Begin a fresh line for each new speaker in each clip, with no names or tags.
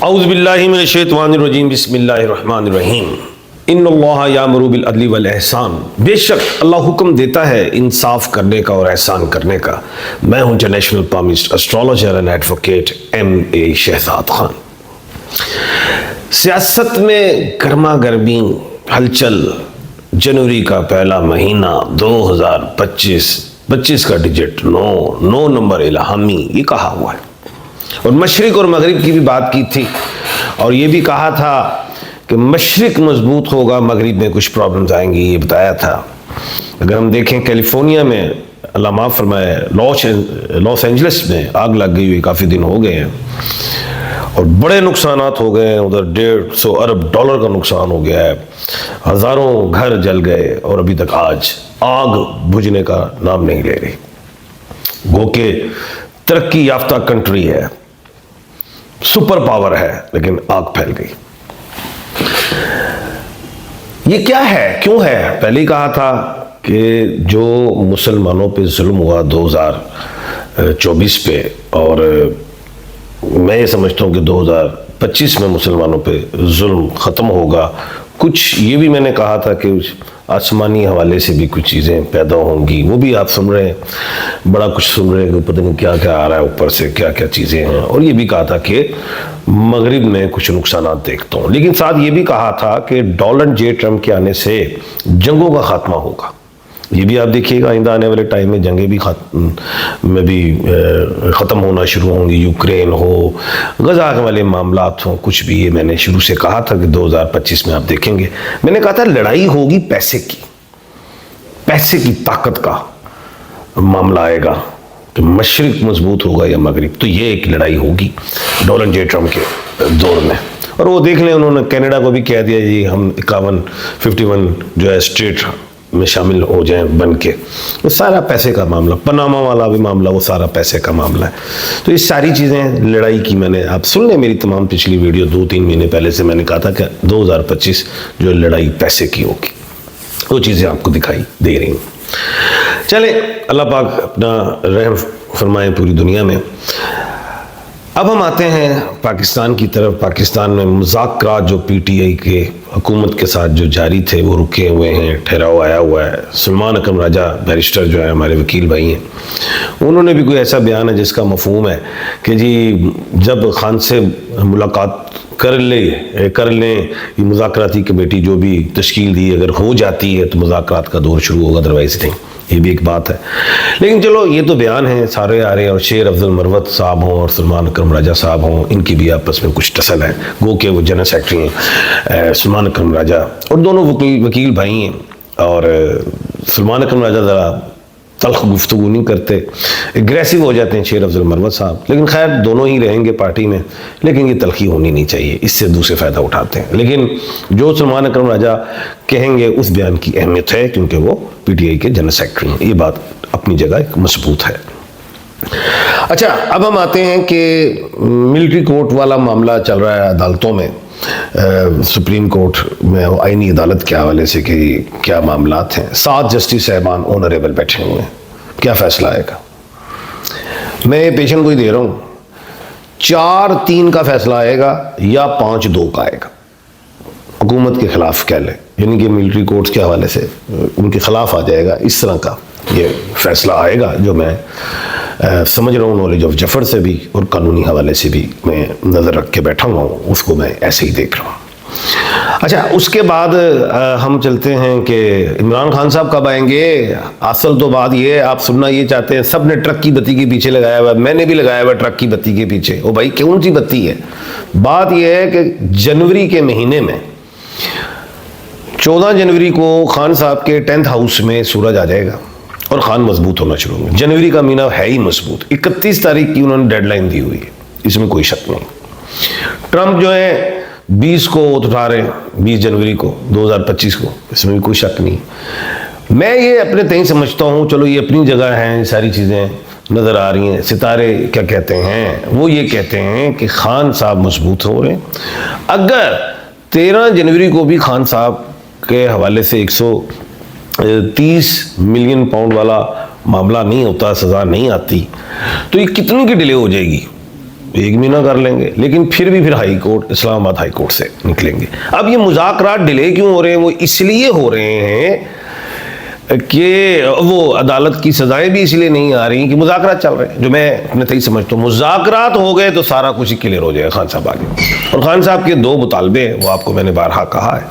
औज़ुबिल्लाहि मिनश्शैतानिर्रजीम बिस्मिल्लाहिर्रहमानिर्रहीम इन्नल्लाह यामुरु बिल अदली वल एहसान। बेशक अल्लाह हुक्म देता है इंसाफ करने का और एहसान करने का। मैं हूं international palmist astrologer and advocate M.A. Shahzad Khan. सियासत में गर्मा गर्मी हलचल, जनवरी का पहला महीना 2025 का डिजिट 9 नंबर इल्हामी, ये कहा हुआ है। और मशरिक और मगरिब की भी बात की थी और ये भी कहा था कि मशरिक मजबूत होगा, मगरिब में कुछ प्रॉब्लम्स आएंगी, ये बताया था। अगर हम देखें कैलिफोर्निया में, अल्लाह माफ़ फरमाए, लॉस एंजलिस में आग लग गई हुई काफ़ी दिन हो गए हैं और बड़े नुकसानात हो गए हैं। उधर $150 अरब का नुकसान हो गया है, हज़ारों घर जल गए और अभी तक आज आग बुझने का नाम नहीं ले रही। गो के तरक्की याफ्ता कंट्री है, सुपर पावर है, लेकिन आग फैल गई। ये क्या है, क्यों है? पहले ही कहा था कि जो मुसलमानों पे जुल्म हुआ 2024 पे, और मैं ये समझता हूँ कि 2025 में मुसलमानों पे जुल्म ख़त्म होगा। कुछ ये भी मैंने कहा था कि आसमानी हवाले से भी कुछ चीज़ें पैदा होंगी, वो भी आप सुन रहे हैं, बड़ा कुछ सुन रहे हैं कि पता नहीं क्या क्या आ रहा है ऊपर से, क्या क्या चीज़ें हैं। और ये भी कहा था कि मगरिब में कुछ नुकसानात देखता हूँ, लेकिन साथ ये भी कहा था कि डोनाल्ड J. ट्रंप के आने से जंगों का खात्मा होगा। ये भी आप देखिएगा, आइंदा आने वाले टाइम में जंगें भी ख़त्म होना शुरू होंगी। यूक्रेन हो, गजा वाले मामलात हों, कुछ भी। ये मैंने शुरू से कहा था कि 2025 में आप देखेंगे, मैंने कहा था लड़ाई होगी पैसे की ताकत का मामला आएगा कि मशरिक मजबूत होगा या मगरिब। तो ये एक लड़ाई होगी डोनाल्ड J. ट्रंप के दौर में। और वो देख लें, उन्होंने कनाडा को भी कह दिया जी हम 51 जो है स्टेट में शामिल हो जाएं बन के। वो सारा पैसे का मामला, पनामा वाला भी मामला, वो सारा पैसे का मामला है। तो ये सारी चीज़ें लड़ाई की, मैंने आप सुन लें मेरी तमाम पिछली वीडियो 2-3 महीने पहले से मैंने कहा था कि 2025 जो लड़ाई पैसे की होगी, वो चीज़ें आपको दिखाई दे रही हैं। चले, अल्लाह पाक अपना रहम फरमाए पूरी दुनिया में। अब हम आते हैं पाकिस्तान की तरफ। पाकिस्तान में मुज़ाकरात जो PTI के हुकूमत के साथ जो जारी थे वो रुके हुए हैं, ठहराव आया हुआ है। सलमान अकरम राजा बैरिस्टर जो है हमारे वकील भाई हैं, उन्होंने भी कोई ऐसा बयान है जिसका मफहूम है कि जी जब खान से मुलाकात कर लें ये मुज़ाकराती कमेटी जो भी तश्कील दी, अगर हो जाती है तो मुज़ाकरात का दौर शुरू होगा, अदरवाइज़ नहीं। ये भी एक बात है। लेकिन चलो, ये तो बयान है सारे आ रहे हैं, और शेर अफजल मरवत साहब हों और सलमान अकरम राजा साहब हों, इनकी भी आपस में कुछ टसल है। गो के वो जनरल सेक्रेटरी हैं सलमान अकरम राजा, और दोनों वकील भाई हैं। और सलमान अकरम राजा ज़रा तल्ख गुफ्तगू नहीं करते, एग्रेसिव हो जाते हैं शेर अफजल मरवत साहब। लेकिन खैर दोनों ही रहेंगे पार्टी में, लेकिन ये तल्खी होनी नहीं चाहिए, इससे दूसरे फ़ायदा उठाते हैं। लेकिन जो सलमान अकरम राजा कहेंगे उस बयान की अहमियत है, क्योंकि वो PTI के जनरल सेक्रेटरी हैं। ये बात अपनी जगह एक मजबूत है। अच्छा, अब हम आते हैं कि मिलिट्री कोर्ट वाला मामला चल रहा है अदालतों में, सुप्रीम कोर्ट में आईनी अदालत के हवाले से कि क्या मामलात हैं। 7 जस्टिस साहबान ऑनरेबल बैठे हुए हैं, क्या फैसला आएगा? मैं पेशेंट को ही दे रहा हूँ, 4-3 का फैसला आएगा या 5-2 का आएगा, हुकूमत के खिलाफ कह लें, यानी कि मिलिट्री कोर्ट्स के हवाले से उनके खिलाफ आ जाएगा। इस तरह का ये फैसला आएगा, जो मैं समझ रहा हूँ नॉलेज ऑफ जफर से भी और कानूनी हवाले से भी मैं नज़र रख के बैठा हुआ हूँ, उसको मैं ऐसे ही देख रहा हूँ। अच्छा, उसके बाद हम चलते हैं कि इमरान खान साहब कब आएंगे। असल तो बात ये है, आप सुनना ये चाहते हैं, सब ने ट्रक की बत्ती के पीछे लगाया हुआ है, मैंने भी लगाया हुआ ट्रक की बत्ती के पीछे। ओ भाई, कौन सी बत्ती है? बात यह है कि जनवरी के महीने में 14 जनवरी को खान साहब के 10th हाउस में सूरज आ जाएगा और खान मजबूत होना शुरू होंगे। जनवरी का महीना है ही मजबूत। 31 तारीख की उन्होंने डेडलाइन दी हुई है, इसमें कोई शक नहीं। ट्रंप जो है 20 को उठा रहे हैं, 20 जनवरी को 2025 को, इसमें भी कोई शक नहीं। मैं ये अपने तय समझता हूँ, चलो ये अपनी जगह है, सारी चीज़ें नज़र आ रही हैं। सितारे क्या कहते हैं, वो ये कहते हैं कि खान साहब मजबूत हो रहे हैं। अगर 13 जनवरी को भी खान साहब के हवाले से 130 मिलियन पाउंड वाला मामला नहीं होता, सज़ा नहीं आती, तो ये कितनी की डिले हो जाएगी? 1 महीना कर लेंगे, लेकिन फिर high court, Islamabad high court से निकलेंगे। अब ये मुज़ाकरात डिले क्यों हो रहे हैं? वो इसलिए हो रहे हैं कि वो अदालत की सजाएं भी इसलिए नहीं आ रही कि मुज़ाकरात चल रहे हैं, जो मैं अपने तय समझता हूँ। मुज़ाकरात हो गए तो सारा कुछ ही क्लियर हो जाएगा खान साहब आगे। और खान साहब के 2 मुतालबे हैं, वो आपको मैंने बारहा कहा है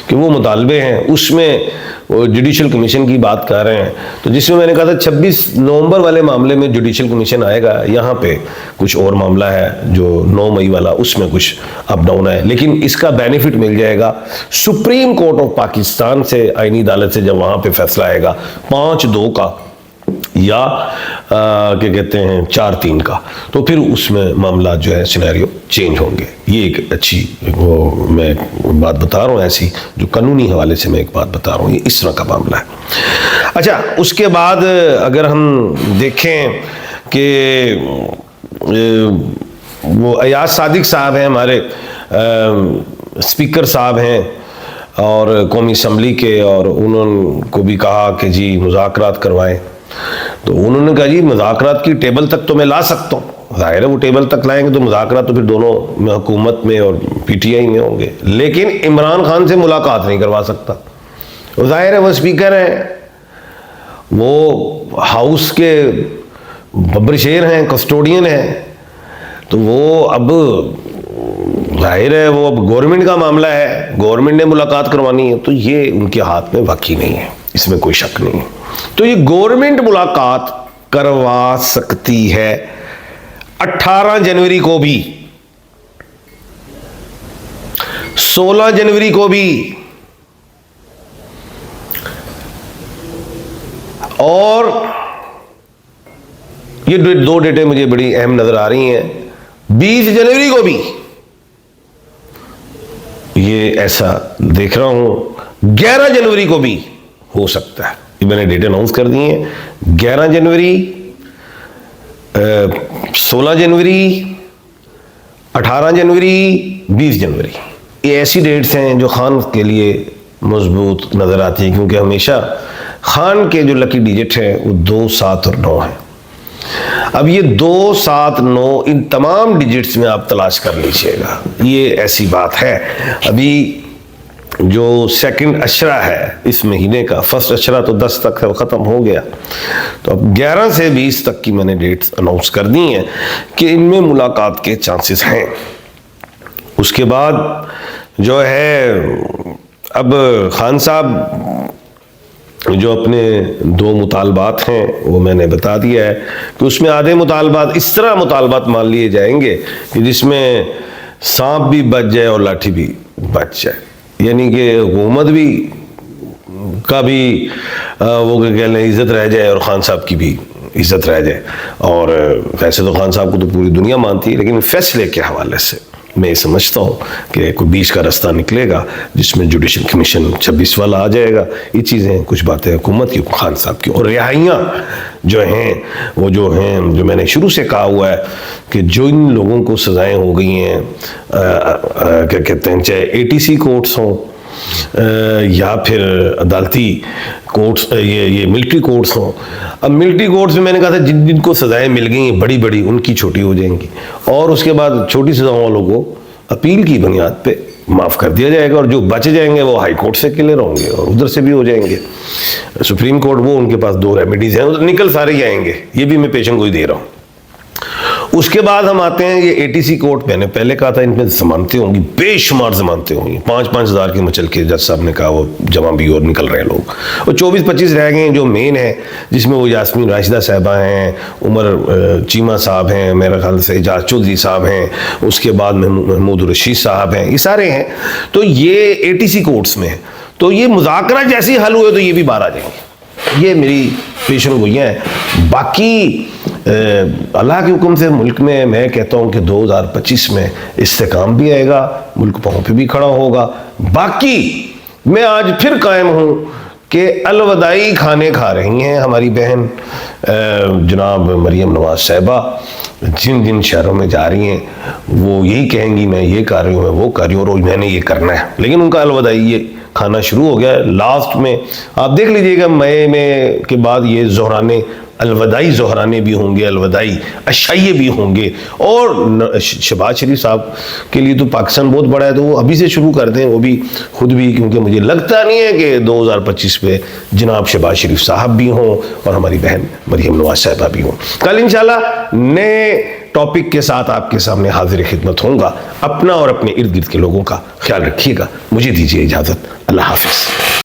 कि वो मुतालबे हैं, उसमें वो जुडिशल कमीशन की बात कर रहे हैं। तो जिसमें मैंने कहा था 26 नवंबर वाले मामले में जुडिशल कमीशन आएगा, यहाँ पे कुछ और मामला है जो 9 मई वाला, उसमें कुछ अप डाउन है, लेकिन इसका बेनिफिट मिल जाएगा सुप्रीम कोर्ट ऑफ पाकिस्तान से, आईनी अदालत से, जब वहाँ पे फैसला आएगा 5-2 का या क्या कहते हैं 4-3 का, तो फिर उसमें मामला जो है सिनेरियो चेंज होंगे। ये एक अच्छी वो मैं बात बता रहा हूँ, ऐसी जो कानूनी हवाले से मैं एक बात बता रहा हूँ, ये इस तरह का मामला है। अच्छा, उसके बाद अगर हम देखें कि वो अयाज सादिक साहब हैं हमारे स्पीकर साहब हैं और कौमी असम्बली के, और उन्होंने को भी कहा कि जी मुज़ाकरात करवाएं। तो उन्होंने कहा जी मुज़ाकरात की टेबल तक तो मैं ला सकता हूँ, जाहिर है वो टेबल तक लाएंगे तो मुज़ाकरात तो फिर दोनों में, हुकूमत में और PTI में होंगे, लेकिन इमरान खान से मुलाकात नहीं करवा सकता। वो जाहिर है वो स्पीकर हैं, वो हाउस के बब्बर शेर हैं, कस्टोडियन हैं, तो वो अब जाहिर है वो अब गवर्नमेंट का मामला है, गवर्नमेंट ने मुलाकात करवानी है, तो ये उनके हाथ में वाकई नहीं है, इसमें कोई शक नहीं है। तो ये गवर्नमेंट मुलाकात करवा सकती है 18 जनवरी को भी, 16 जनवरी को भी, और ये 2 डेटें मुझे बड़ी अहम नजर आ रही हैं, 20 जनवरी को भी। ये ऐसा देख रहा हूं 11 जनवरी को भी हो सकता है। ये मैंने डेट अनाउंस कर दी है, 11 जनवरी, 16 जनवरी, 18 जनवरी, 20 जनवरी। ये ऐसी डेट्स हैं जो खान के लिए मजबूत नजर आती है, क्योंकि हमेशा खान के जो लकी डिजिट हैं वो 2, 7 और 9 है। अब ये 2, 7, 9 इन तमाम डिजिट्स में आप तलाश कर लीजिएगा, ये ऐसी बात है। अभी जो सेकंड अशरा है इस महीने का, फर्स्ट अशरा तो 10 तक है, ख़त्म हो गया, तो अब 11 से 20 तक की मैंने डेट्स अनाउंस कर दी हैं कि इनमें मुलाकात के चांसेस हैं। उसके बाद जो है अब खान साहब जो अपने 2 मुतालबात हैं वो मैंने बता दिया है कि उसमें आधे मुतालबात इस तरह मुतालबात मान लिए जाएंगे कि जिसमें सांप भी बच जाए और लाठी भी बच जाए, यानी कि हुकूमत भी का भी वो कह लें इज़्ज़त रह जाए और खान साहब की भी इज़्ज़त रह जाए। और वैसे तो खान साहब को तो पूरी दुनिया मानती है, लेकिन फैसले के हवाले से मैं समझता हूँ कि कोई बीच का रास्ता निकलेगा जिसमें जुडिशल कमीशन 26 वाला आ जाएगा। ये चीज़ें कुछ बातें हुकूमत की, खान साहब की, और रिहाइयाँ जो हैं वो जो हैं, जो मैंने शुरू से कहा हुआ है कि जो इन लोगों को सज़ाएं हो गई हैं, क्या कहते हैं, चाहे ATC कोर्ट्स हों या फिर अदालती कोर्ट्स, ये मिलिट्री कोर्ट्स हों। अब मिलिट्री कोर्ट्स में मैंने कहा था जिन जिनको सज़ाएं मिल गई हैं बड़ी बड़ी, उनकी छोटी हो जाएंगी, और उसके बाद छोटी सज़ाओं वालों को अपील की बुनियाद पे माफ़ कर दिया जाएगा, और जो बच जाएंगे वो हाई कोर्ट से क्लियर होंगे और उधर से भी हो जाएंगे सुप्रीम कोर्ट। वो उनके पास 2 रेमेडीज़ हैं, उधर निकल सारे ही आएंगे, ये भी मैं पेशन को ही दे रहा हूँ। उसके बाद हम आते हैं ये ATC कोर्ट। मैंने पहले कहा था इनमें जमानतें होंगी, बेशुमार जमानतें होंगी, 5-5 हज़ार की मचल के जज साहब ने कहा वो जमा भी और निकल रहे हैं लोग, और 24-25 रह गए हैं जो मेन है, जिसमें वो यास्मीन राशिदा साहबा हैं, उमर चीमा साहब हैं, मेरा ख्याल से एजाज चौधरी साहब हैं, उसके बाद महमूद रशीद साहब हैं, ये सारे हैं। तो ये ATC कोर्ट्स में है, तो ये मुज़ाकरा जैसे ही हल हुए तो ये भी बाहर आ जाएंगे। ये मेरी पेशन गोइयाँ हैं। बाकी अल्लाह के हुक्म से मुल्क में मैं कहता हूँ कि 2025 में इस्तेकाम भी आएगा, मुल्क पाँव पे भी खड़ा होगा। बाकी मैं आज फिर कायम हूँ कि अलविदाई खाने खा रही हैं हमारी बहन जनाब मरियम नवाज साहिबा। जिन जिन शहरों में जा रही हैं वो यही कहेंगी मैं ये कर रही हूँ, मैं वो कर रही हूँ, रोज मैंने ये करना है, लेकिन उनका अलविदाई ये खाना शुरू हो गया है। लास्ट में आप देख लीजिएगा, मई में के बाद ये ज़ोहराने अलवदाई ज़ोहराने भी होंगे, अलवदाई अशाइये भी होंगे। और शहबाज शरीफ साहब के लिए तो पाकिस्तान बहुत बड़ा है, तो वो अभी से शुरू कर दें, वो भी खुद भी, क्योंकि मुझे लगता नहीं है कि 2025 में जनाब शहबाज शरीफ साहब भी हों और हमारी बहन मरियम नवाज साहिबा भी हों। कल इंशाल्लाह नए टॉपिक के साथ आपके सामने हाजिर खिदमत होऊंगा। अपना और अपने इर्द गिर्द के लोगों का ख्याल रखिएगा। मुझे दीजिए इजाज़त। अल्लाह हाफिज़।